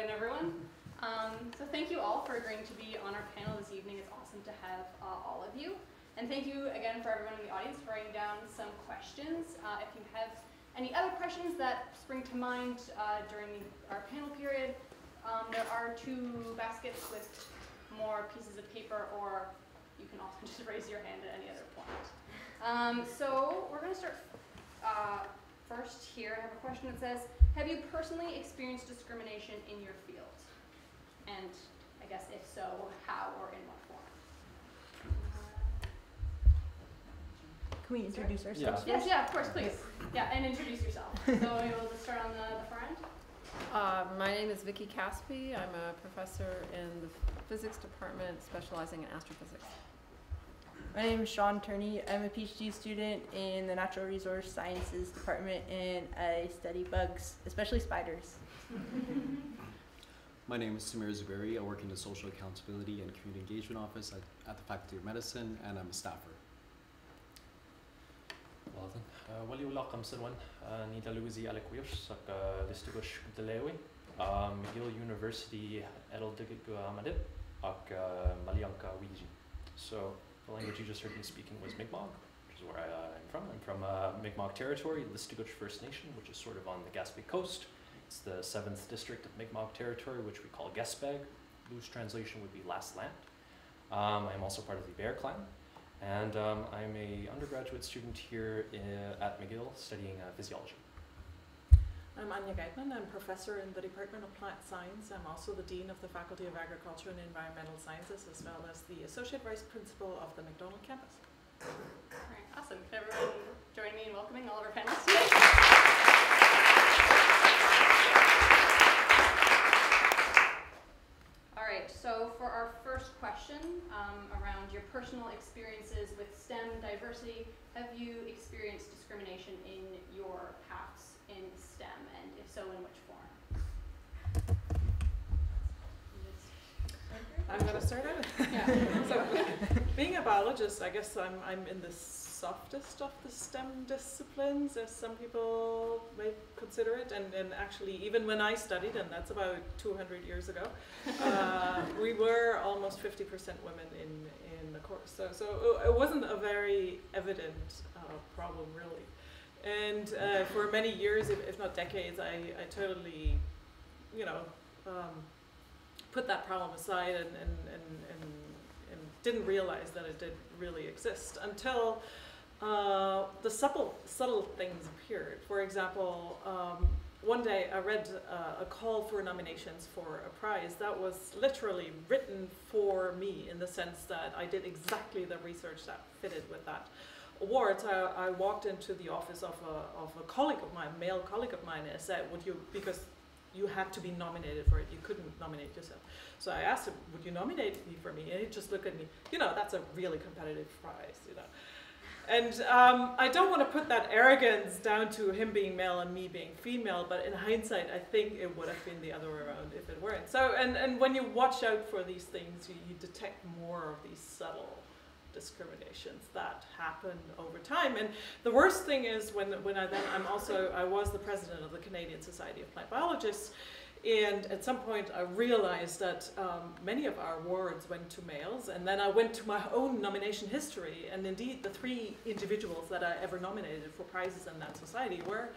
again, everyone. So thank you all for agreeing to be on our panel this evening. It's awesome to have all of you. And thank you again for everyone in the audience for writing down some questions. If you have any other questions that spring to mind during our panel period, there are 2 baskets with more pieces of paper, or you can also just raise your hand at any other point. So we're going to start first here. I have a question that says, have you personally experienced discrimination in your field? And I guess if so, how or in what form? Can we introduce ourselves? Yeah. Yes, yeah, of course, please. Yeah, and introduce yourself. So we'll just start on the far end. My name is Vicky Caspi. I'm a professor in the physics department specializing in astrophysics. My name is Sean Turney. I'm a PhD student in the Natural Resource Sciences department, and I study bugs, especially spiders. My name is Samir Zuberi. I work in the Social Accountability and Community Engagement Office at the Faculty of Medicine, and I'm a staffer. ولي ولاقم سنوان نيدا لوزي ألكويش سك دستوش دلوي McGill University Edeldigit Amadip ak Malyanka Wiji. So the language you just heard me speaking was Mi'kmaq, which is where I'm from. I'm from Mi'kmaq territory, Listuguj First Nation, which is sort of on the Gaspé coast. It's the 7th district of Mi'kmaq territory, which we call Gespeg. Loose translation would be last land. I'm also part of the Bear Clan. And I'm an undergraduate student here at McGill studying physiology. I'm Anya Kaitlyn. I'm professor in the Department of Plant Science. I'm also the Dean of the Faculty of Agriculture and Environmental Sciences, as well as the Associate Vice Principal of the McDonald campus. All right, awesome. Can everyone join me in welcoming all of our panelists today? All right, so for our first question around your personal experiences with STEM diversity, have you experienced discrimination in your paths in STEM, and if so, in which form? I'm going to start out. Yeah. So, being a biologist, I guess I'm in the softest of the STEM disciplines, as some people may consider it. And actually, even when I studied, and that's about 200 years ago, we were almost 50% women in the course. So it wasn't a very evident problem, really. And for many years, if not decades, I totally, put that problem aside and didn't realize that it did really exist until the subtle things appeared. For example, one day I read a call for nominations for a prize that was literally written for me, in the sense that I did exactly the research that fitted with that award. So I walked into the office of a colleague of mine, male colleague of mine, and said, would you, because you had to be nominated for it, you couldn't nominate yourself. So I asked him, would you nominate me for me? And he just looked at me, that's a really competitive prize, And I don't want to put that arrogance down to him being male and me being female, but in hindsight, I think it would have been the other way around if it weren't. So, and when you watch out for these things, you detect more of these subtle discriminations that happen over time. And the worst thing is when I was the president of the Canadian Society of Plant Biologists, and at some point I realized that many of our awards went to males, and then I went to my own nomination history, and indeed the 3 individuals that I ever nominated for prizes in that society were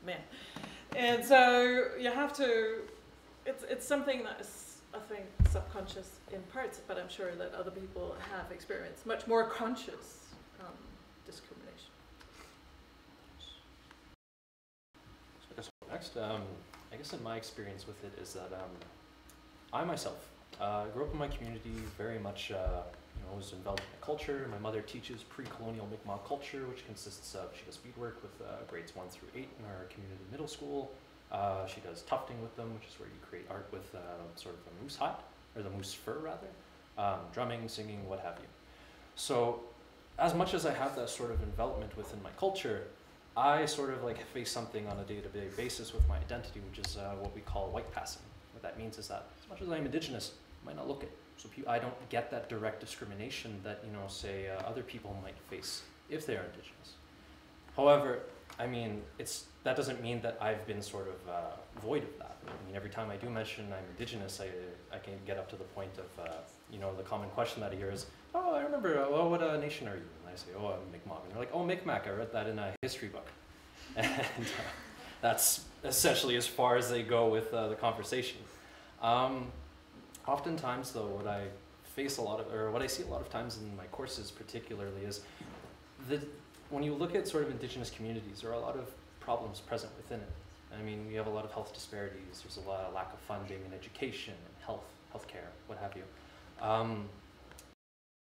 men. And so you have to, it's something that is, I think, subconscious in parts, but I'm sure that other people have experienced much more conscious discrimination. So I guess next, I guess in my experience with it is that I myself grew up in my community, very much was involved in my culture. My mother teaches pre-colonial Mi'kmaq culture, which consists of, she does beadwork with grades 1 through 8 in our community middle school. She does tufting with them, which is where you create art with sort of the moose hide, or the moose fur rather, drumming, singing, what have you. So as much as I have that sort of envelopment within my culture, I sort of face something on a day-to-day basis with my identity, which is what we call white passing. What that means is that as much as I'm Indigenous, I might not look it. So I don't get that direct discrimination that, say, other people might face if they are Indigenous. However, I mean, that doesn't mean that I've been sort of void of that. I mean, every time I do mention I'm Indigenous, I can get up to the point of, you know, the common question that I hear is, oh, I remember, oh, what nation are you? And I say, oh, I'm Mi'kmaq. And they're like, oh, Mi'kmaq, I read that in a history book. And that's essentially as far as they go with the conversation. Oftentimes, though, what I face a lot of, or what I see a lot of times in my courses particularly is when you look at sort of Indigenous communities, there are a lot of problems present within it. I mean, we have a lot of health disparities, there's a lot of lack of funding in education and healthcare, what have you.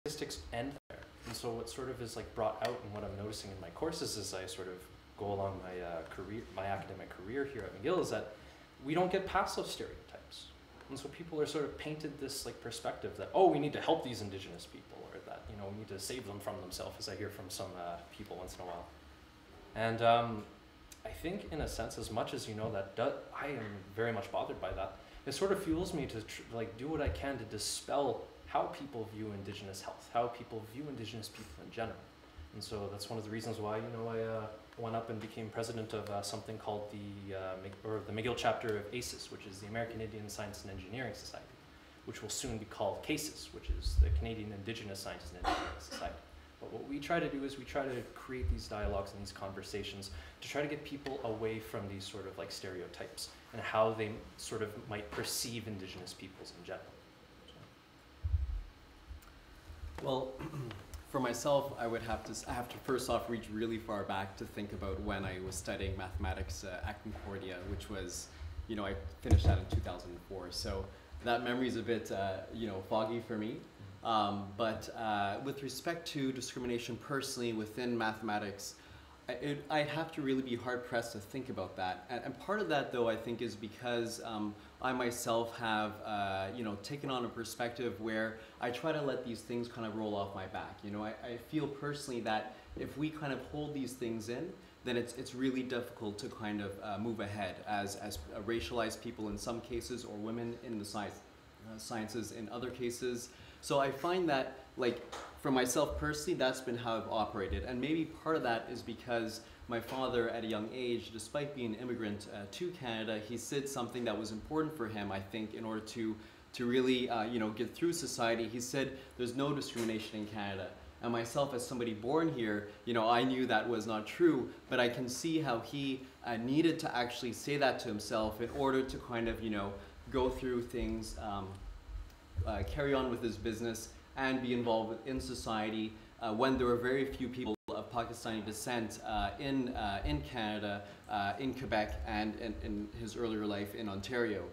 Statistics end there. And so what sort of is like brought out and what I'm noticing in my courses as I sort of go along my academic career here at McGill is that we don't get past those stereotypes. And so people are sort of painted this like perspective that, oh, we need to help these Indigenous people, or that, you know, we need to save them from themselves, as I hear from some people once in a while. And I think in a sense, as much as, you know, that I am very much bothered by that, it sort of fuels me to like do what I can to dispel how people view Indigenous health, how people view Indigenous people in general. And so that's one of the reasons why, you know, I went up and became president of something called the McGill chapter of ACES, which is the American Indian Science and Engineering Society, which will soon be called CASES, which is the Canadian Indigenous Science and Engineering Society. But what we try to do is we try to create these dialogues and these conversations to try to get people away from these sort of like stereotypes and how they sort of might perceive Indigenous peoples in general. Well, for myself, I have to first off reach really far back to think about when I was studying mathematics at Concordia, which was, you know, I finished that in 2004. So that memory is a bit, you know, foggy for me. But with respect to discrimination personally within mathematics, I'd have to really be hard pressed to think about that. And part of that, though, I think is because I myself have, you know, taken on a perspective where I try to let these things kind of roll off my back. You know, I feel personally that if we kind of hold these things in, then it's really difficult to kind of move ahead as racialized people in some cases, or women in the sciences in other cases. So I find that, like, for myself personally, that's been how I've operated. And maybe part of that is because my father, at a young age, despite being an immigrant to Canada, he said something that was important for him, I think, in order to really, you know, get through society. He said, there's no discrimination in Canada. And myself, as somebody born here, you know, I knew that was not true, but I can see how he needed to actually say that to himself in order to kind of, you know, go through things, carry on with his business, and be involved in society when there were very few people of Pakistani descent in Canada, in Quebec, and in his earlier life in Ontario.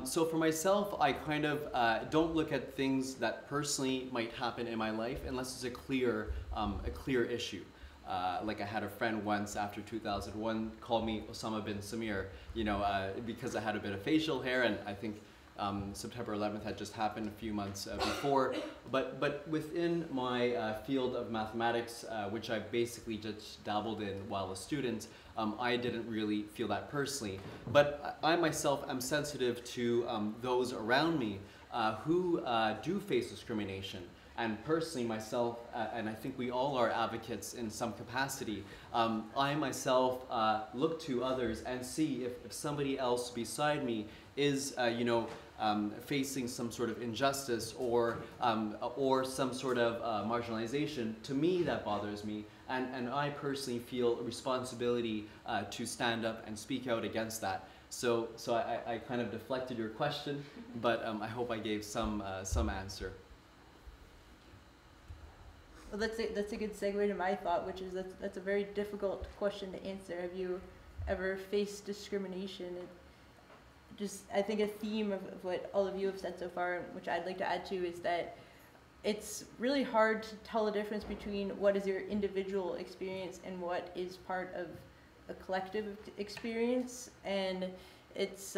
So for myself, I kind of don't look at things that personally might happen in my life unless it's a clear issue. Like I had a friend once after 2001 call me Osama bin Samir, you know, because I had a bit of facial hair, and I think September 11th had just happened a few months before. But within my field of mathematics, which I basically just dabbled in while a student, I didn't really feel that personally. But I myself am sensitive to those around me who do face discrimination. And personally myself, and I think we all are advocates in some capacity, I myself look to others and see if somebody else beside me is, you know, facing some sort of injustice or some sort of marginalization. To me, that bothers me, and I personally feel a responsibility to stand up and speak out against that. So I kind of deflected your question, but I hope I gave some answer. Well, that's a good segue to my thought, which is that's a very difficult question to answer. Have you ever faced discrimination? I think a theme of what all of you have said so far, which I'd like to add to, is that it's really hard to tell the difference between what is your individual experience and what is part of a collective experience. And it's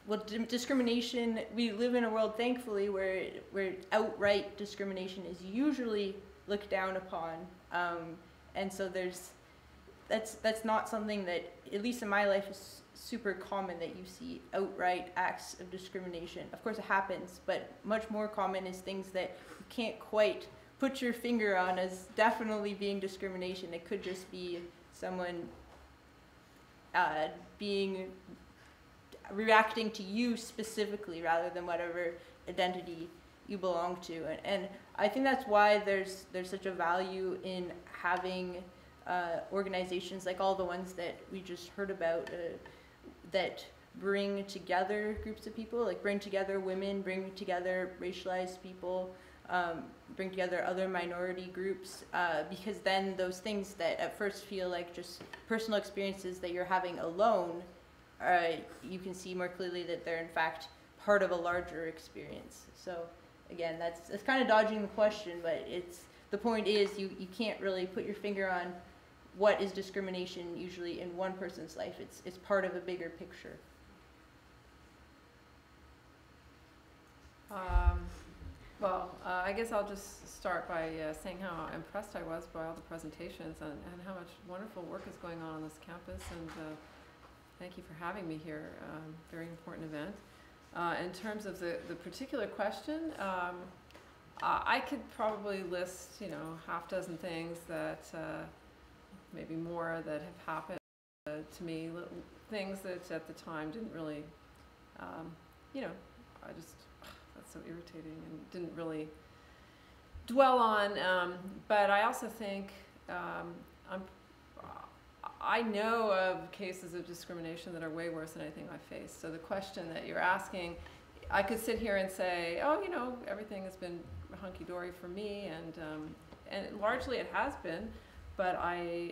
well, discrimination, we live in a world, thankfully, where outright discrimination is usually looked down upon, and so that's not something that, at least in my life, is super common, that you see outright acts of discrimination. Of course it happens, but much more common is things that you can't quite put your finger on as definitely being discrimination. It could just be someone reacting to you specifically rather than whatever identity you belong to. And I think that's why there's such a value in having organizations like all the ones that we just heard about that bring together groups of people, like bring together women, bring together racialized people, bring together other minority groups, because then those things that at first feel like just personal experiences that you're having alone, you can see more clearly that they're in fact part of a larger experience. So again, that's kind of dodging the question, but the point is you can't really put your finger on what is discrimination usually in one person's life. It's part of a bigger picture. I guess I'll just start by saying how impressed I was by all the presentations and how much wonderful work is going on this campus, and thank you for having me here. Very important event. In terms of the particular question, I could probably list, half dozen things that, maybe more, that have happened to me, things that at the time didn't really, that's so irritating and didn't really dwell on. But I also think I know of cases of discrimination that are way worse than anything I faced. So the question that you're asking, I could sit here and say, oh, everything has been hunky-dory for me, and largely it has been. But I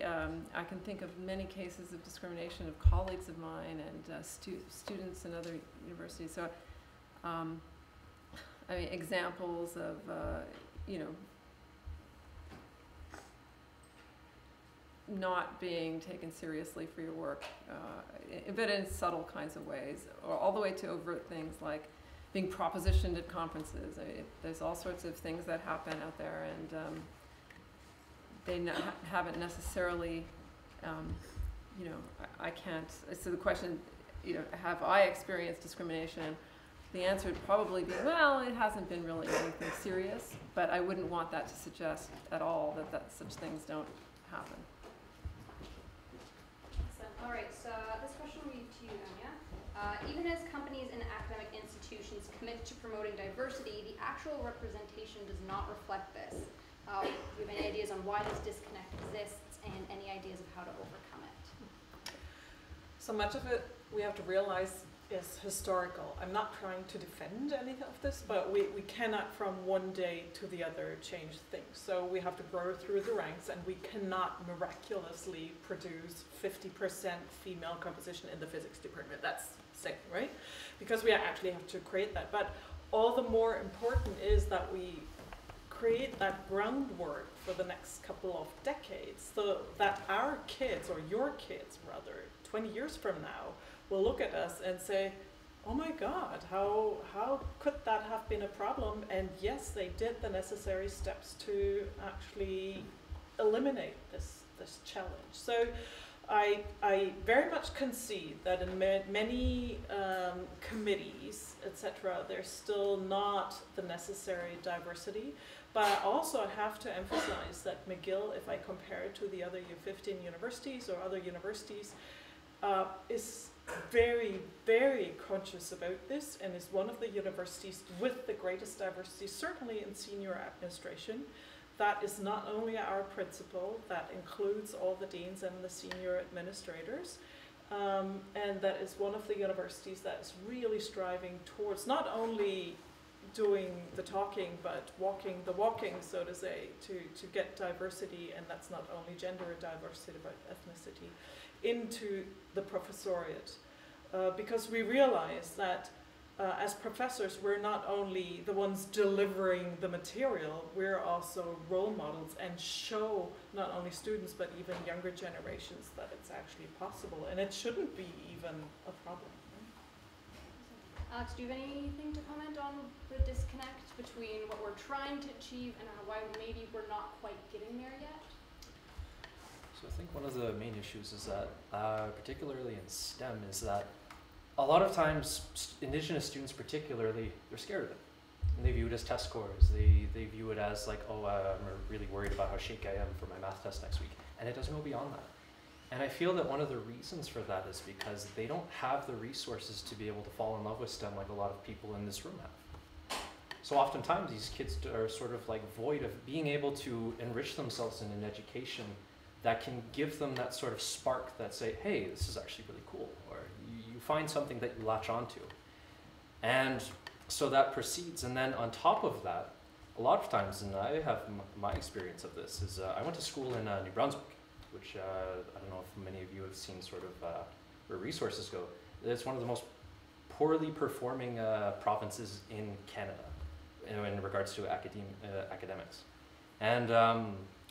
can think of many cases of discrimination of colleagues of mine and students in other universities. So, examples of, not being taken seriously for your work, but in subtle kinds of ways, or all the way to overt things like being propositioned at conferences. There's all sorts of things that happen out there, and they haven't necessarily, I can't, so the question, have I experienced discrimination? The answer would probably be, well, it hasn't been really anything serious, but I wouldn't want that to suggest at all that such things don't happen. All right, so this question will be to you, Anya. Even as companies and academic institutions commit to promoting diversity, the actual representation does not reflect this. Do you have any ideas on why this disconnect exists, and any ideas of how to overcome it? So much of it we have to realize is historical. I'm not trying to defend any of this, but we cannot from one day to the other change things. So we have to grow through the ranks, and we cannot miraculously produce 50% female composition in the physics department. That's sick, right? Because we actually have to create that. But all the more important is that we create that groundwork for the next couple of decades, so that our kids, or your kids rather, 20 years from now, will look at us and say, oh my God, how could that have been a problem? And yes, they did the necessary steps to actually eliminate this challenge. So I very much concede that in many committees, etc., there's still not the necessary diversity. But I also have to emphasize that McGill, if I compare it to the other 15 universities or other universities, is very, very conscious about this, and is one of the universities with the greatest diversity, certainly in senior administration. That is not only our principal, that includes all the deans and the senior administrators, and that is one of the universities that is really striving towards not only doing the talking, but walking the walking, so to say, to get diversity, and that's not only gender diversity, but ethnicity, into the professoriate. Because we realize that as professors, we're not only the ones delivering the material, we're also role models and show not only students, but even younger generations that it's actually possible, and it shouldn't be even a problem. Alex, do you have anything to comment on the disconnect between what we're trying to achieve and why maybe we're not quite getting there yet? So I think one of the main issues is that, particularly in STEM, is that a lot of times Indigenous students particularly, they're scared of it. And they view it as test scores. They view it as like, oh, I'm really worried about how shaky I am for my math test next week. And it doesn't go beyond that. And I feel that one of the reasons for that is because they don't have the resources to be able to fall in love with STEM like a lot of people in this room have. So oftentimes these kids are sort of like void of being able to enrich themselves in an education that can give them that sort of spark that say, hey, this is actually really cool, or you find something that you latch onto. And so that proceeds, and then on top of that, a lot of times, and I have my experience of this, is I went to school in New Brunswick, which I don't know if many of you have seen sort of where resources go. It's one of the most poorly performing provinces in Canada, you know, in regards to academics. And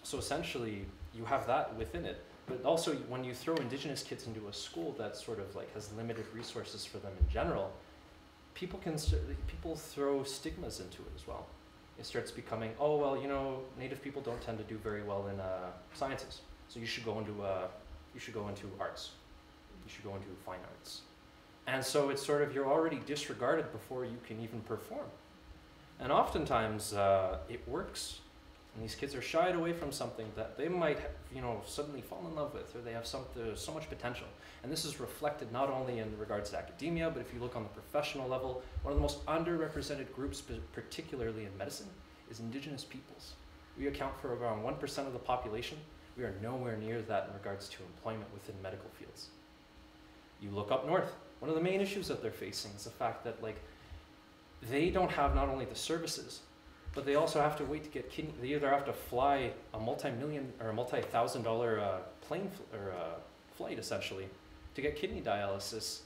so essentially, you have that within it. But also, when you throw Indigenous kids into a school that sort of like has limited resources for them in general, people throw stigmas into it as well. It starts becoming, oh well, you know, Native people don't tend to do very well in sciences, so you should go into arts, you should go into fine arts, and so it's sort of you're already disregarded before you can even perform, and oftentimes it works. And these kids are shied away from something that they might, you know, suddenly fall in love with, or they have so much potential. And this is reflected not only in regards to academia, but if you look on the professional level, one of the most underrepresented groups, particularly in medicine, is Indigenous peoples. We account for around 1% of the population. We are nowhere near that in regards to employment within medical fields. You look up north, one of the main issues that they're facing is the fact that, like, they don't have not only the services, but they also have to wait to get kidney. They either have to fly a multi-million or a multi-thousand-dollar flight essentially to get kidney dialysis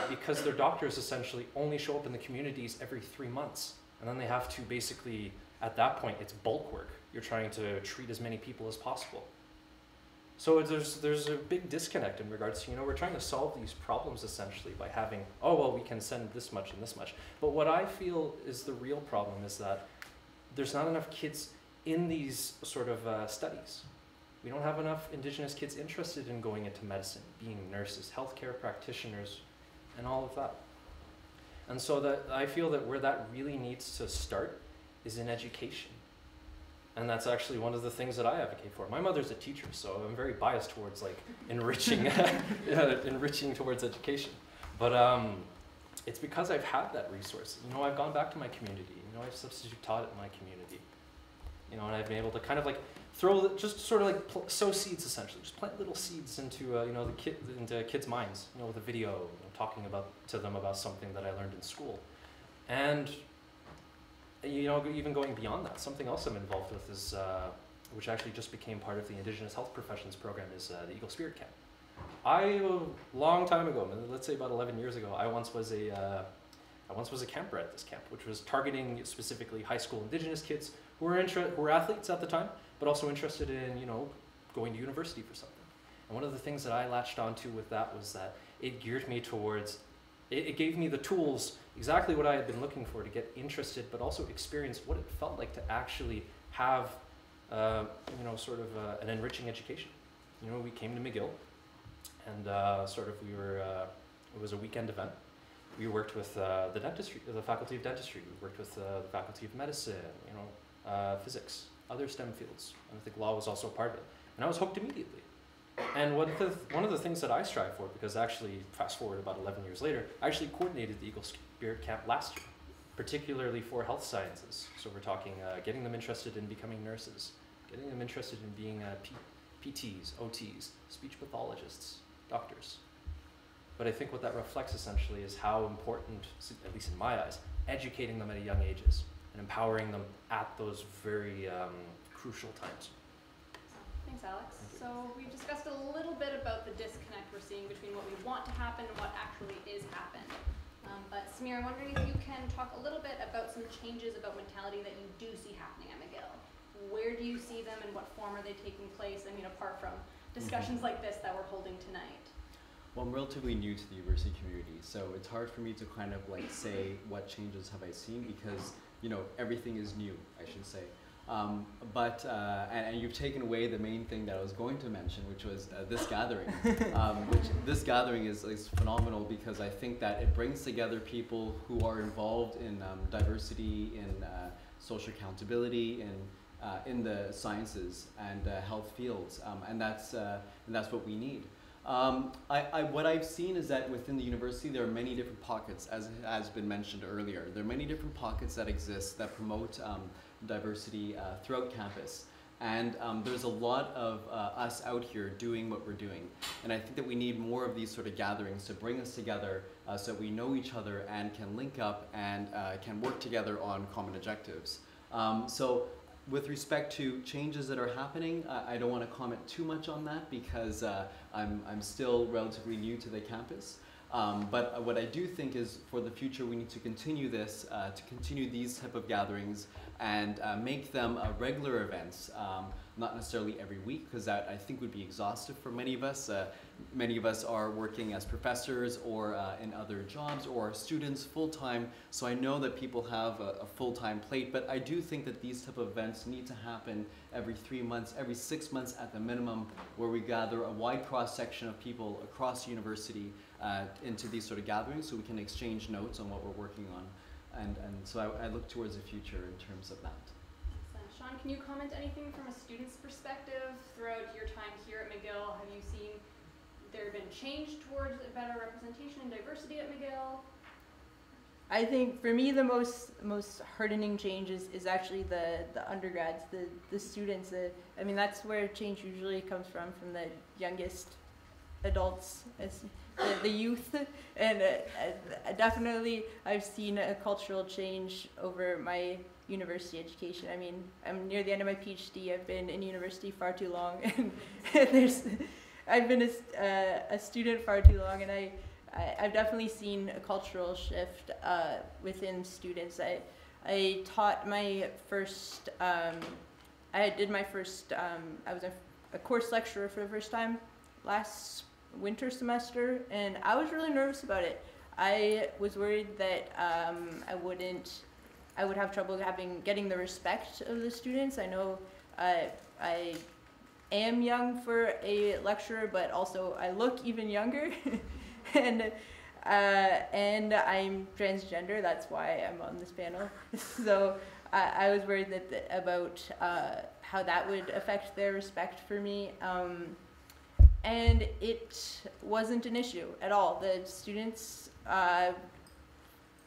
because their doctors essentially only show up in the communities every 3 months, and then they have to basically, at that point, it's bulk work. You're trying to treat as many people as possible. So there's a big disconnect in regards to, you know, we're trying to solve these problems essentially by having, oh, well, we can send this much and this much. But what I feel is the real problem is that there's not enough kids in these sort of studies. We don't have enough Indigenous kids interested in going into medicine, being nurses, healthcare practitioners, and all of that. And so that I feel that where that really needs to start is in education. And that's actually one of the things that I advocate for. My mother's a teacher, so I'm very biased towards like enriching, enriching towards education. But it's because I've had that resource. You know, I've gone back to my community. You know, I've substitute taught in my community. You know, and I've been able to kind of like just sort of like sow seeds essentially, just plant little seeds into you know, into kids' minds. You know, with a video, you know, talking to them about something that I learned in school, and you know, even going beyond that, something else I'm involved with is, which actually just became part of the Indigenous Health Professions program, is the Eagle Spirit Camp. A long time ago, let's say about 11 years ago, I once was a camper at this camp, which was targeting specifically high school Indigenous kids who were athletes at the time, but also interested in, you know, going to university for something. And one of the things that I latched onto with that was that it geared me towards, it gave me the tools, exactly what I had been looking for to get interested, but also experience what it felt like to actually have, you know, sort of an enriching education. You know, we came to McGill, and sort of it was a weekend event. We worked with the dentistry, the faculty of dentistry. We worked with the faculty of medicine, you know, physics, other STEM fields. And I think law was also part of it. And I was hooked immediately. And one of the things that I strive for, because actually, fast forward about 11 years later, I actually coordinated the Eagle Spirit Camp last year, particularly for health sciences. So we're talking getting them interested in becoming nurses, getting them interested in being PTs, OTs, speech pathologists, doctors. But I think what that reflects essentially is how important, at least in my eyes, educating them at young ages and empowering them at those very crucial times. Thanks, Alex. So we've discussed a little bit about the disconnect we're seeing between what we want to happen and what actually is happening. But Samir, I'm wondering if you can talk a little bit about some changes about mentality that you do see happening at McGill. Where do you see them, and what form are they taking place? I mean, apart from discussions like this that we're holding tonight. Well, I'm relatively new to the university community, so it's hard for me to kind of like say what changes have I seen, because, you know, everything is new, I should say. And you've taken away the main thing that I was going to mention, which was this gathering. This gathering is phenomenal because I think that it brings together people who are involved in diversity, in social accountability, in the sciences and health fields, and that's what we need. What I've seen is that within the university there are many different pockets, as has been mentioned earlier. There are many different pockets that exist that promote diversity throughout campus. And there's a lot of us out here doing what we're doing. And I think that we need more of these sort of gatherings to bring us together so that we know each other and can link up and can work together on common objectives. So with respect to changes that are happening, I don't want to comment too much on that because I'm still relatively new to the campus. But what I do think is for the future we need to continue this, to continue these type of gatherings and make them regular events, not necessarily every week because that I think would be exhaustive for many of us. Many of us are working as professors or in other jobs or students full-time, so I know that people have a full-time plate, but I do think that these type of events need to happen every 3 months, every 6 months at the minimum, where we gather a wide cross-section of people across the university into these sort of gatherings so we can exchange notes on what we're working on. And so I look towards the future in terms of that. Sean, can you comment anything from a student's perspective throughout your time here at McGill? Have you seen there been change towards a better representation and diversity at McGill? I think for me the most heartening change is actually the undergrads, the students. I mean that's where change usually comes from the youngest adults, the youth, and definitely I've seen a cultural change over my university education. I mean, I'm near the end of my PhD. I've been in university far too long, and I've been a student far too long, and I've definitely seen a cultural shift within students. I taught my first, I was a course lecturer for the first time last winter semester, and I was really nervous about it. I was worried that I would have trouble getting the respect of the students. I know I am young for a lecturer, but also I look even younger, and I'm transgender. That's why I'm on this panel. So I was worried about how that would affect their respect for me. And it wasn't an issue at all. The students, I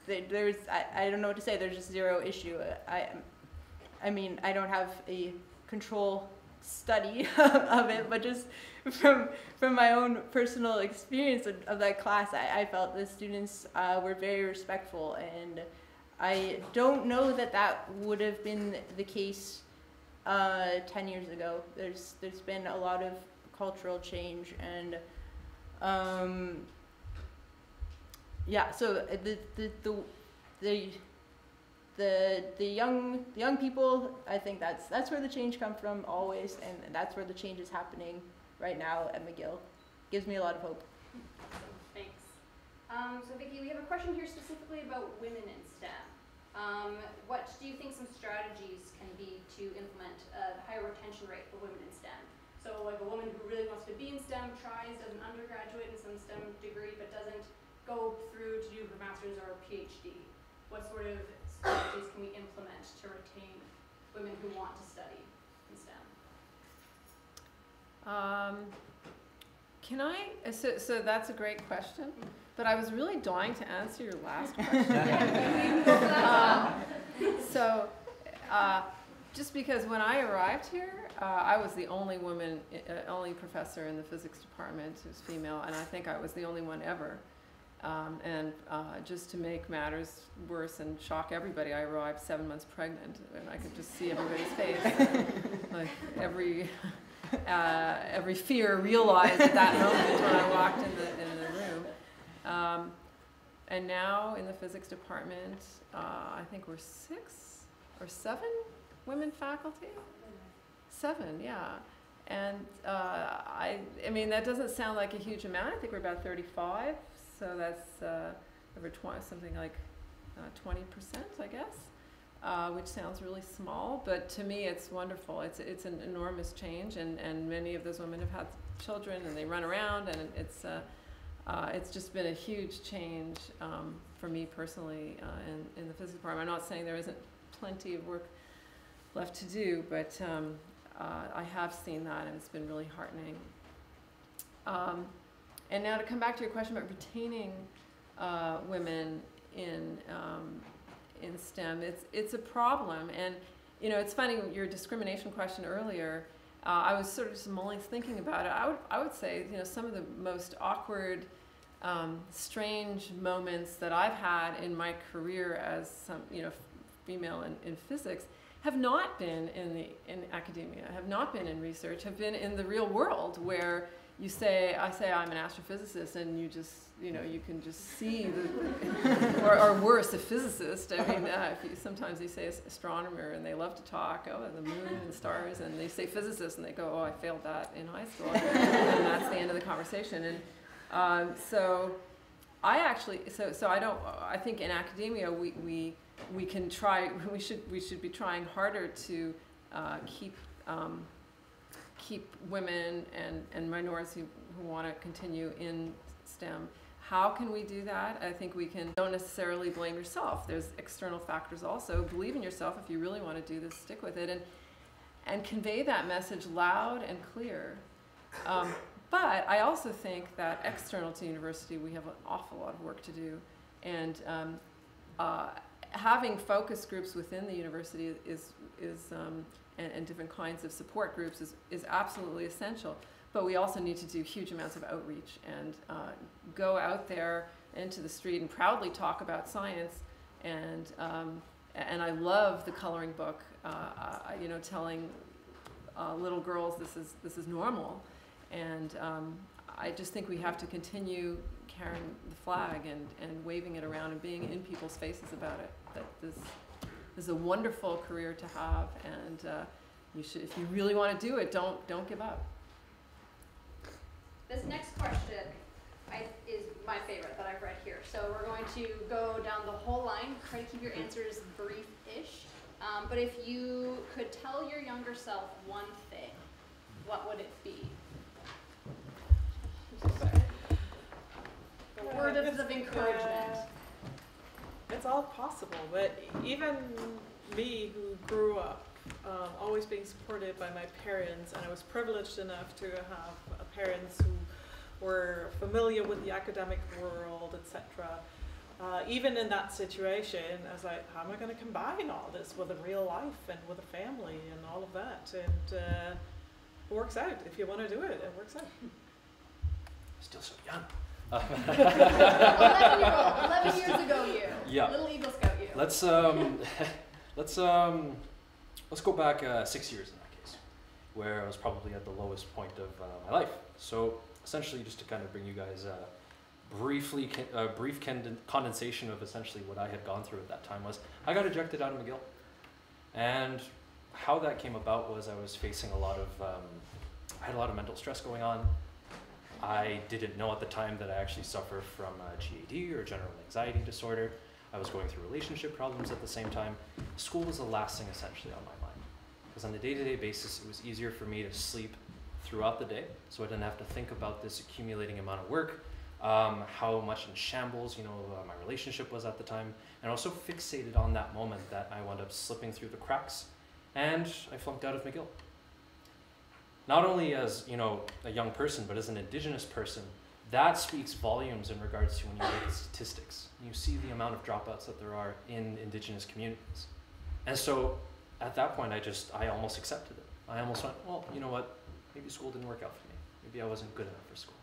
don't know what to say. There's just zero issue. I mean, I don't have a control study of it, but just from my own personal experience of that class, I felt the students were very respectful, and I don't know that would have been the case 10 years ago. There's been a lot of cultural change, and yeah, so the young people, I think that's where the change comes from always, and that's where the change is happening right now at McGill. Gives me a lot of hope. Thanks. So Vicki, we have a question here specifically about women in STEM. What do you think some strategies can be to implement a higher retention rate for women in STEM? So like a woman who really wants to be in STEM, tries as an undergraduate in some STEM degree, but doesn't go through to do her master's or her PhD. What sort of strategies can we implement to retain women who want to study in STEM? So that's a great question, but I was really dying to answer your last question. Just because when I arrived here, I was the only woman, only professor in the physics department who was female, and I think I was the only one ever. Just to make matters worse and shock everybody, I arrived 7 months pregnant, and I could just see everybody's face. Like every fear realized at that moment when I walked in the room. And now in the physics department, I think we're 6 or 7 women faculty. 7, yeah. And I mean, that doesn't sound like a huge amount. I think we're about 35. So that's over something like 20%, I guess. which sounds really small, but to me it's wonderful. It's an enormous change, and many of those women have had children, and they run around, and it's just been a huge change for me personally in the physics department. I'm not saying there isn't plenty of work left to do, but I have seen that, and it's been really heartening. And now to come back to your question about retaining women in STEM, it's a problem. And you know, it's funny, your discrimination question earlier, I was sort of just mulling thinking about it. I would say, you know, some of the most awkward, strange moments that I've had in my career as some, you know, female in physics have not been in academia, have not been in research, have been in the real world, where I say I'm an astrophysicist, and you just, you know, you can just see the, or worse, a physicist. I mean, sometimes they say astronomer, and they love to talk, oh, the moon and stars, and they say physicist, and they go, oh, I failed that in high school, and that's the end of the conversation. And so I actually, so I think in academia we can try, we should be trying harder to keep women and minorities who want to continue in STEM. How can we do that? I think we can. Don't necessarily blame yourself. There's external factors also. Believe in yourself. If you really want to do this, stick with it, and convey that message loud and clear. But I also think that external to university, we have an awful lot of work to do, and having focus groups within the university and different kinds of support groups is absolutely essential. But we also need to do huge amounts of outreach and go out there into the street and proudly talk about science. And I love the coloring book, you know, telling little girls this is normal. And I just think we have to continue carrying the flag and waving it around and being in people's faces about it. That this is a wonderful career to have, and you should, if you really want to do it, don't give up. This next question is my favorite that I've read here. So we're going to go down the whole line, try to keep your answers brief-ish. But if you could tell your younger self one thing, what would it be? A word of encouragement. It's all possible, but even me, who grew up always being supported by my parents, and I was privileged enough to have parents who were familiar with the academic world, etc. Even in that situation, I was like, how am I going to combine all this with a real life and with a family and all of that? And it works out. If you want to do it, it works out. Still so young. 11 years ago, you. Yeah. Little Eagle Scout, you. Let's go back 6 years in that case, where I was probably at the lowest point of my life. So essentially, just to kind of bring you guys a brief condensation of essentially what I had gone through at that time was I got ejected out of McGill, and how that came about was I was facing I had a lot of mental stress going on. I didn't know at the time that I actually suffer from GAD, or general anxiety disorder. I was going through relationship problems at the same time. School was the last thing essentially on my mind, because on a day-to-day basis, it was easier for me to sleep throughout the day, so I didn't have to think about this accumulating amount of work, how much in shambles, my relationship was at the time, and I was so fixated on that moment that I wound up slipping through the cracks, and I flunked out of McGill. Not only as, a young person, but as an Indigenous person, that speaks volumes in regards to when you look at statistics. You see the amount of dropouts that there are in Indigenous communities. And so at that point, I almost accepted it. I almost went, well, you know what? Maybe school didn't work out for me. Maybe I wasn't good enough for school.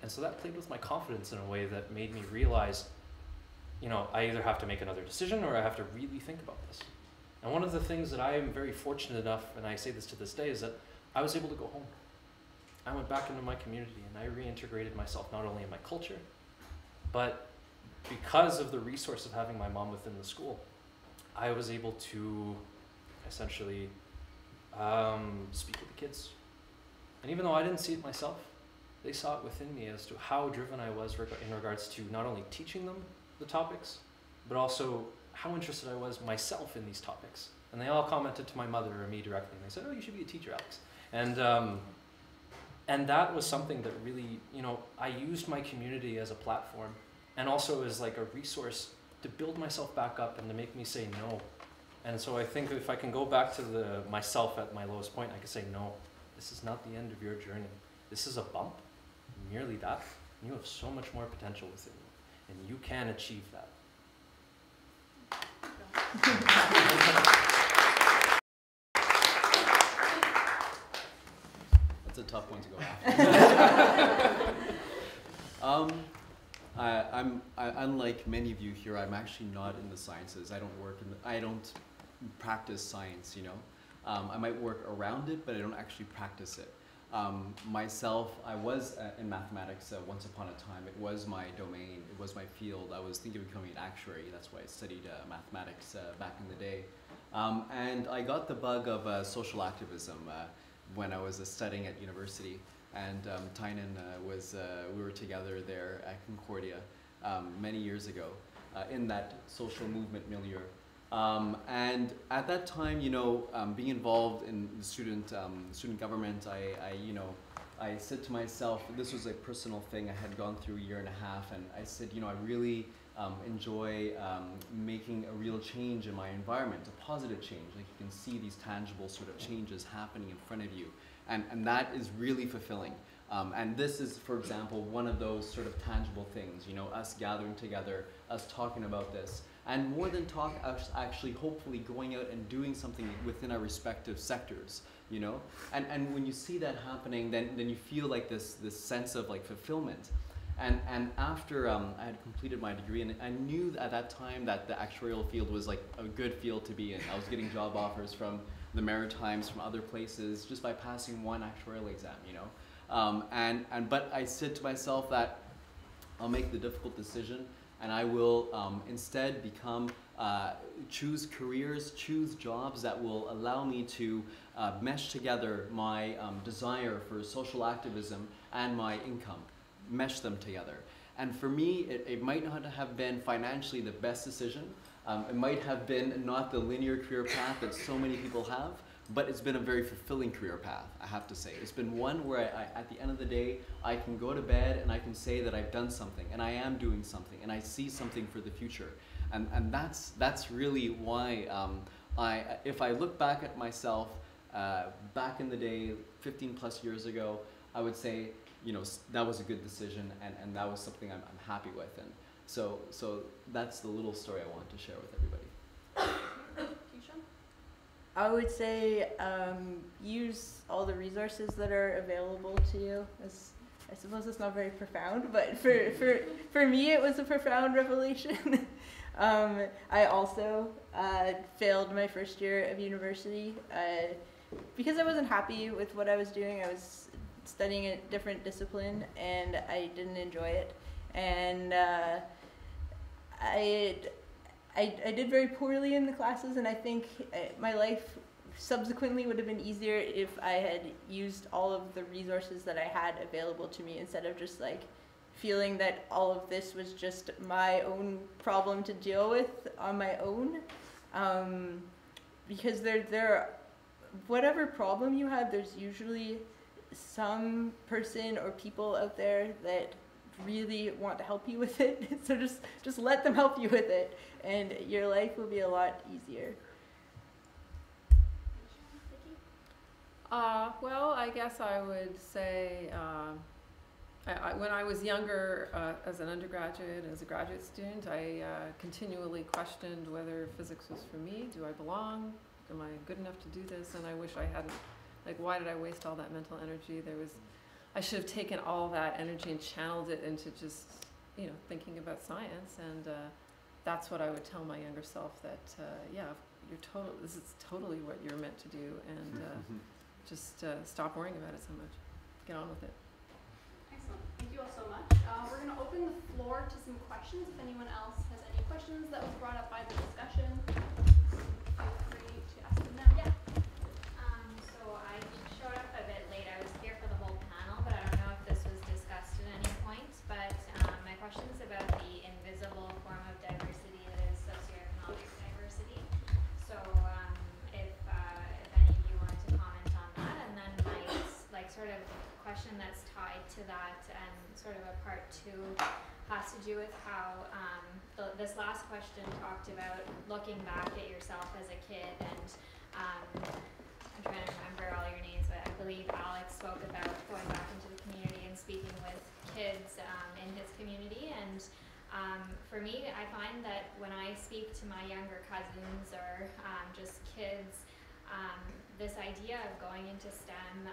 And so that played with my confidence in a way that made me realize, I either have to make another decision or I have to really think about this. And one of the things that I am very fortunate enough, and I say this to this day, is that I was able to go home. I went back into my community and I reintegrated myself not only in my culture, but because of the resource of having my mom within the school, I was able to essentially speak with the kids. And even though I didn't see it myself, they saw it within me as to how driven I was in regards to not only teaching them the topics, but also how interested I was myself in these topics. And they all commented to my mother or me directly, and they said, "Oh, you should be a teacher, Alex." And that was something that really, you know, I used my community as a platform and also as like a resource to build myself back up and to make me say no. And so I think if I can go back to myself at my lowest point, I can say, no, this is not the end of your journey. This is a bump, merely that. And you have so much more potential within you, and you can achieve that. That's a tough one to go after. Unlike many of you here, I'm actually not in the sciences. I don't practice science, you know. I might work around it, but I don't actually practice it. Myself, I was in mathematics once upon a time. It was my domain, it was my field. I was thinking of becoming an actuary. That's why I studied mathematics back in the day. And I got the bug of social activism when I was studying at university. And Tynan we were together there at Concordia many years ago in that social movement milieu. And at that time, you know, being involved in the student government, I said to myself, this was a personal thing I had gone through a year and a half, and I said, you know, I really enjoy making a real change in my environment, a positive change. Like you can see these tangible sort of changes happening in front of you, and that is really fulfilling. And this is, for example, one of those sort of tangible things, you know, us gathering together, us talking about this. And more than talk, us actually hopefully going out and doing something within our respective sectors, you know? And when you see that happening, then you feel like this sense of like fulfillment. And after I had completed my degree, and I knew at that time that the actuarial field was like a good field to be in. I was getting job offers from the Maritimes, from other places, just by passing one actuarial exam, you know? But I said to myself that I'll make the difficult decision, and I will instead choose careers, choose jobs that will allow me to mesh together my desire for social activism and my income, mesh them together. And for me, it might not have been financially the best decision. It might have been not the linear career path that so many people have, but it's been a very fulfilling career path, I have to say. It's been one where at the end of the day, I can go to bed and I can say that I've done something, and I am doing something, and I see something for the future. And that's really why if I look back at myself back in the day, 15 plus years ago, I would say, you know, that was a good decision, and that was something I'm happy with. And so that's the little story I want to share with everybody. I would say use all the resources that are available to you. I suppose it's not very profound, but for me it was a profound revelation. I also failed my first year of university because I wasn't happy with what I was doing. I was studying a different discipline and I didn't enjoy it. And I did very poorly in the classes, and I think my life subsequently would have been easier if I had used all of the resources that I had available to me, instead of just like feeling that all of this was just my own problem to deal with on my own. Because there whatever problem you have, there's usually some person or people out there that really want to help you with it. So just let them help you with it, and your life will be a lot easier. Well, I guess I would say when I was younger, as an undergraduate, as a graduate student, I continually questioned whether physics was for me. Do I belong? Am I good enough to do this? And I wish I hadn't. Like, why did I waste all that mental energy? I should have taken all that energy and channeled it into just, you know, thinking about science. And that's what I would tell my younger self, that, yeah, this is totally what you're meant to do. And just stop worrying about it so much. Get on with it. Excellent. Thank you all so much. We're going to open the floor to some questions. If anyone else has any questions that was brought up by the discussion, feel free to ask them now. Yeah. So I showed up a bit late. I was here for the whole panel, but I don't know if this was discussed at any point. But my question is about the invisible form of diversity that is socioeconomic to that, and sort of a part two has to do with how this last question talked about looking back at yourself as a kid, and I'm trying to remember all your names, but I believe Alex spoke about going back into the community and speaking with kids in his community. And for me, I find that when I speak to my younger cousins or just kids, this idea of going into STEM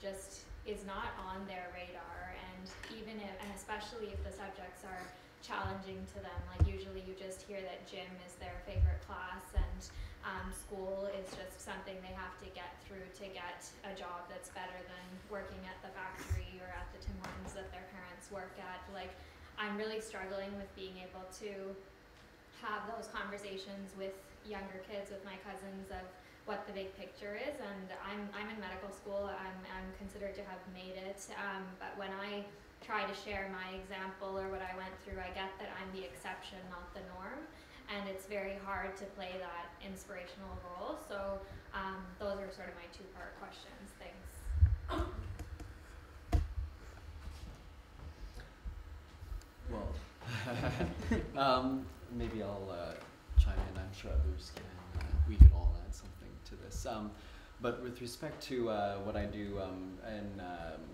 just is not on their radar, and even if, and especially if the subjects are challenging to them, like usually you just hear that gym is their favorite class, and school is just something they have to get through to get a job that's better than working at the factory or at the Tim Hortons that their parents work at. Like, I'm really struggling with being able to have those conversations with younger kids, with my cousins, of what the big picture is. And I'm in medical school. I'm considered to have made it. But when I try to share my example or what I went through, I get that I'm the exception, not the norm. And it's very hard to play that inspirational role. So those are sort of my two-part questions. Thanks. Well, maybe I'll chime in. I'm sure others can. We could all add something to this. But with respect to what I do in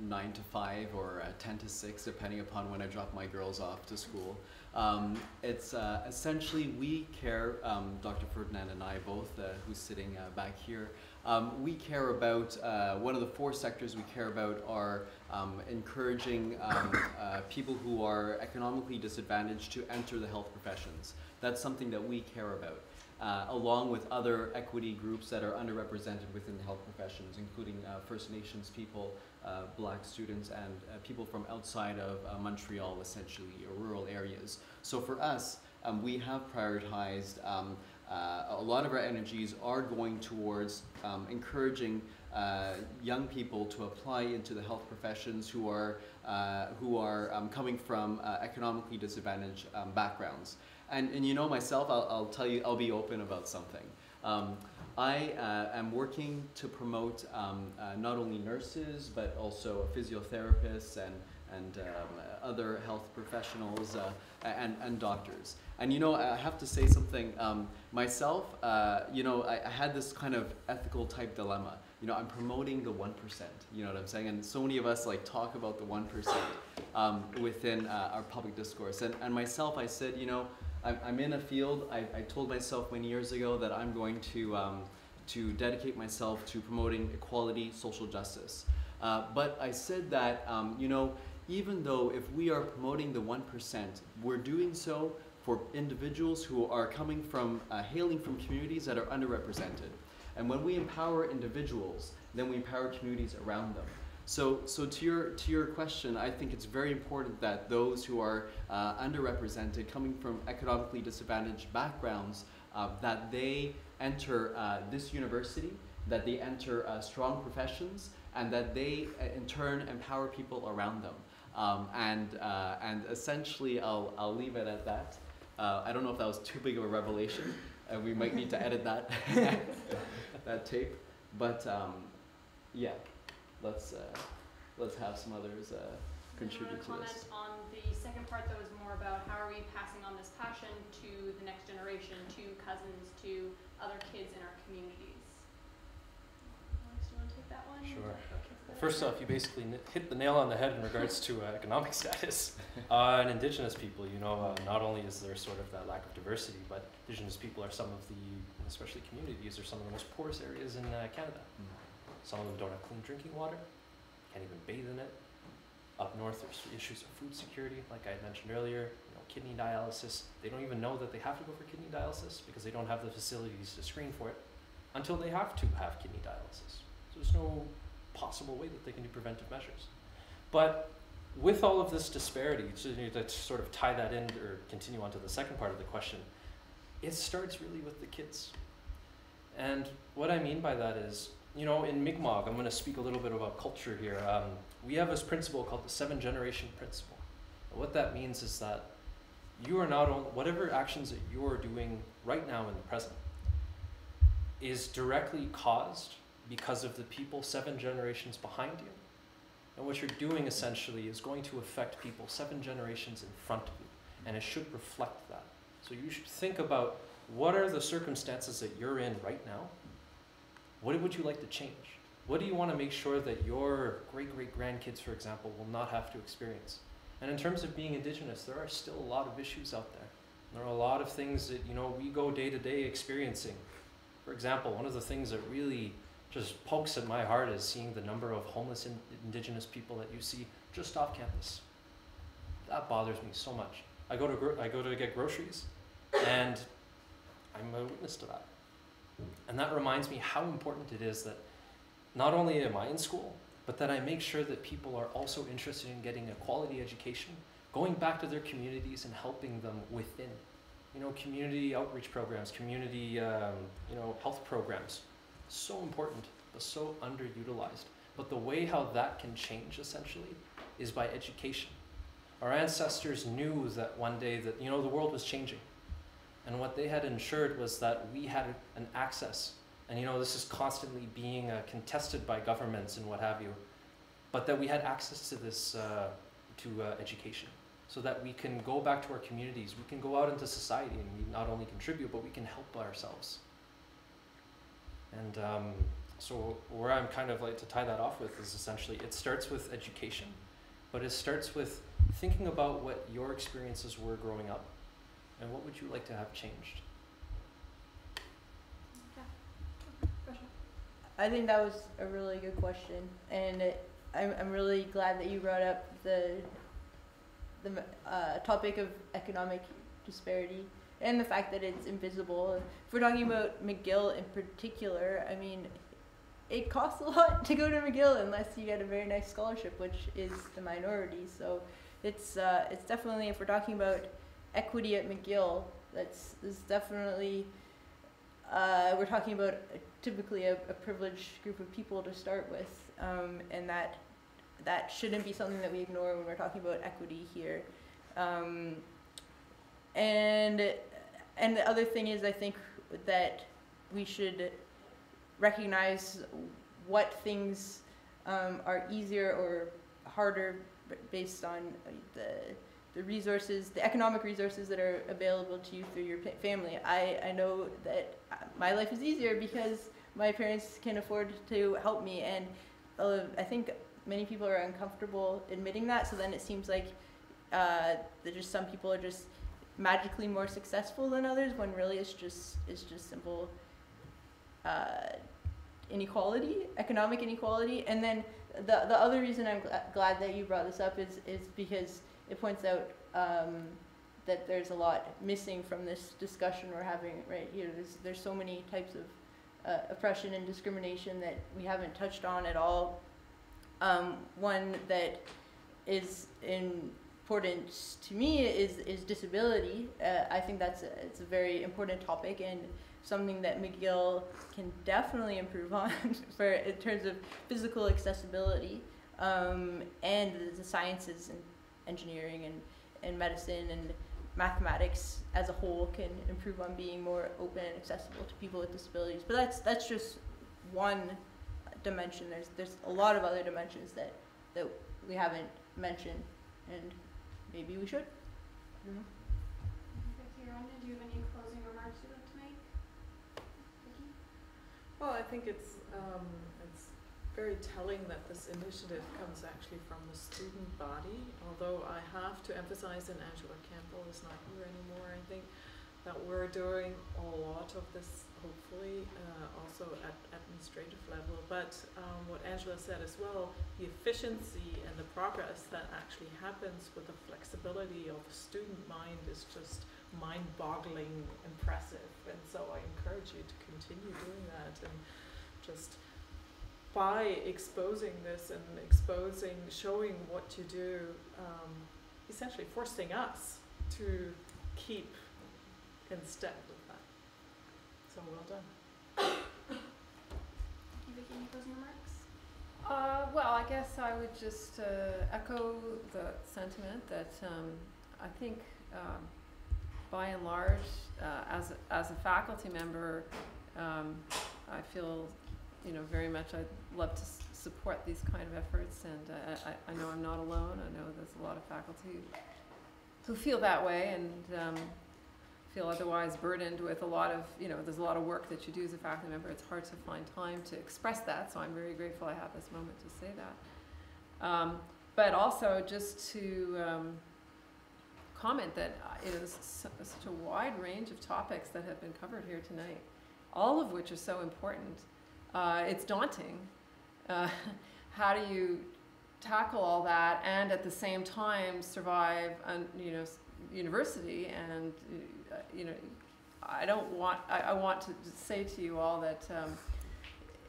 9 to 5 or 10 to 6, depending upon when I drop my girls off to school, it's essentially we care, Dr. Ferdinand and I both, who's sitting back here, we care about, one of the 4 sectors we care about are encouraging people who are economically disadvantaged to enter the health professions. That's something that we care about. Along with other equity groups that are underrepresented within the health professions, including First Nations people, Black students, and people from outside of Montreal, essentially, or rural areas. So for us, we have prioritized, a lot of our energies are going towards encouraging young people to apply into the health professions who are coming from economically disadvantaged backgrounds. And you know myself, I'll tell you, I'll be open about something. I am working to promote not only nurses, but also physiotherapists and other health professionals and doctors. And you know, I have to say something, myself, you know, I had this kind of ethical type dilemma. You know, I'm promoting the 1%, you know what I'm saying? And so many of us like talk about the 1% within our public discourse. And myself, I said, you know, I'm in a field, I told myself many years ago that I'm going to dedicate myself to promoting equality, social justice. But I said that, you know, even though if we are promoting the 1%, we're doing so for individuals who are coming from, hailing from communities that are underrepresented. And when we empower individuals, then we empower communities around them. So to your question, I think it's very important that those who are underrepresented, coming from economically disadvantaged backgrounds, that they enter this university, that they enter strong professions, and that they in turn empower people around them. And essentially, I'll leave it at that. I don't know if that was too big of a revelation. We might need to edit that that tape, but yeah. Let's have some others contribute to comment this. on the second part that was more about how are we passing on this passion to the next generation, to cousins, to other kids in our communities. Alex, do you want to take that one? Sure. Well, first off, you basically hit the nail on the head in regards to economic status. And Indigenous people, you know, not only is there sort of that lack of diversity, but Indigenous people are some of the, especially communities, are some of the most poorest areas in Canada. Some of them don't have clean drinking water, can't even bathe in it. Up north, there's issues of food security, like I had mentioned earlier, you know, kidney dialysis. They don't even know that they have to go for kidney dialysis because they don't have the facilities to screen for it until they have to have kidney dialysis. So there's no possible way that they can do preventive measures. But with all of this disparity, to sort of tie that in or continue on to the second part of the question, it starts really with the kids. And what I mean by that is, you know, in Mi'kmaq, I'm going to speak a little bit about culture here. We have this principle called the 7-generation principle. And what that means is that you are not only, whatever actions that you are doing right now in the present is directly caused because of the people 7 generations behind you. And what you're doing essentially is going to affect people 7 generations in front of you, and it should reflect that. So you should think about, what are the circumstances that you're in right now? What would you like to change? What do you want to make sure that your great-great-grandkids, for example, will not have to experience? And in terms of being Indigenous, there are still a lot of issues out there. There are a lot of things that, you know, we go day to day experiencing. For example, one of the things that really just pokes at my heart is seeing the number of homeless Indigenous people that you see just off campus. That bothers me so much. I go to get groceries, and I'm a witness to that. And that reminds me how important it is that not only am I in school, but that I make sure that people are also interested in getting a quality education, going back to their communities and helping them within. You know, community outreach programs, community, you know, health programs. So important, but so underutilized. But the way how that can change, essentially, is by education. Our ancestors knew that one day that, you know, the world was changing. And what they had ensured was that we had an access. And, you know, this is constantly being contested by governments and what have you. But that we had access to this, education. So that we can go back to our communities. We can go out into society and we not only contribute, but we can help ourselves. And so where I'm kind of like to tie that off with is essentially, it starts with education, but it starts with thinking about what your experiences were growing up and what would you like to have changed. I think that was a really good question, and I'm really glad that you brought up the topic of economic disparity and the fact that it's invisible. If we're talking about McGill in particular, I mean, it costs a lot to go to McGill unless you get a very nice scholarship, which is the minority. So it's definitely, if we're talking about equity at McGill, that's definitely, we're talking about typically a privileged group of people to start with, and that shouldn't be something that we ignore when we're talking about equity here. And the other thing is, I think that we should recognize what things are easier or harder based on the resources, the economic resources that are available to you through your family. I know that my life is easier because my parents can afford to help me, and I think many people are uncomfortable admitting that, so then it seems like that just some people are just magically more successful than others, when really it's just simple inequality, economic inequality. And then the other reason I'm glad that you brought this up is because it points out that there's a lot missing from this discussion we're having right here. There's so many types of oppression and discrimination that we haven't touched on at all. One that is important to me is disability. I think it's a very important topic and something that McGill can definitely improve on in terms of physical accessibility, and the sciences and engineering and medicine and mathematics as a whole can improve on being more open and accessible to people with disabilities. But that's just one dimension. There's a lot of other dimensions that we haven't mentioned, and maybe we should. I don't know. Vicky or Anya, do you have any closing remarks you'd like to make? Vicky? Well, I think it's very telling that this initiative comes actually from the student body, although I have to emphasize, and Angela Campbell is not here anymore, I think that we're doing a lot of this, hopefully, also at administrative level. But what Angela said as well, the efficiency and the progress that actually happens with the flexibility of the student mind is just mind-boggling impressive. And so I encourage you to continue doing that, and just by exposing this and showing what you do, essentially forcing us to keep in step with that. So well done. Vicky, any closing remarks? Well, I guess I would just echo the sentiment that I think by and large, as a faculty member, I feel, very much I'd love to support these kind of efforts, and I know I'm not alone. I know there's a lot of faculty who feel that way and feel otherwise burdened with a lot of, there's a lot of work that you do as a faculty member. It's hard to find time to express that, so I'm very grateful I have this moment to say that. But also just to comment that there's such a wide range of topics that have been covered here tonight, all of which are so important. It's daunting. How do you tackle all that and at the same time survive, university? And I want to say to you all that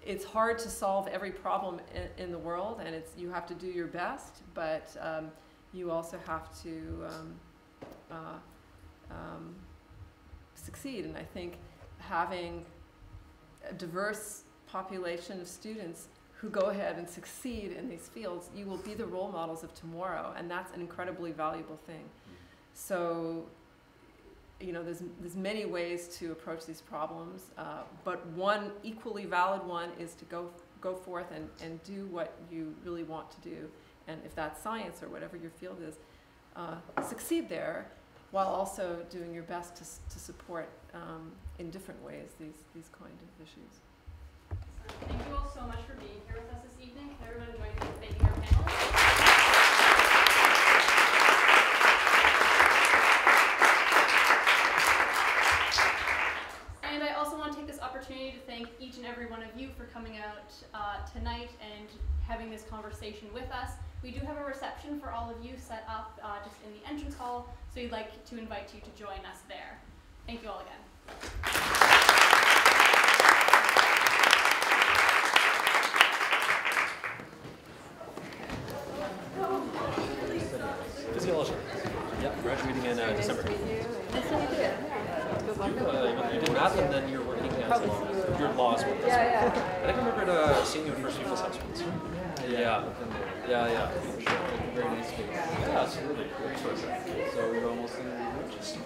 it's hard to solve every problem in the world, and you have to do your best, but you also have to succeed. And I think having a diverse population of students who go ahead and succeed in these fields, you will be the role models of tomorrow, and that's an incredibly valuable thing. So, there's many ways to approach these problems, but one equally valid one is to go forth and do what you really want to do, and if that's science or whatever your field is, succeed there, while also doing your best to support in different ways these kind of issues. Thank you all so much for being here with us this evening. Can everyone join me in thanking our panelists? And I also want to take this opportunity to thank each and every one of you for coming out tonight and having this conversation with us. We do have a reception for all of you set up just in the entrance hall, so we'd like to invite you to join us there. Thank you all again. Physiology. Yeah, graduating in December. You did math and then you're working as law. Your law as well. I think I remember seeing you in first people substance. Yeah. Very nice. Yeah, absolutely. Great choice. So you're almost in just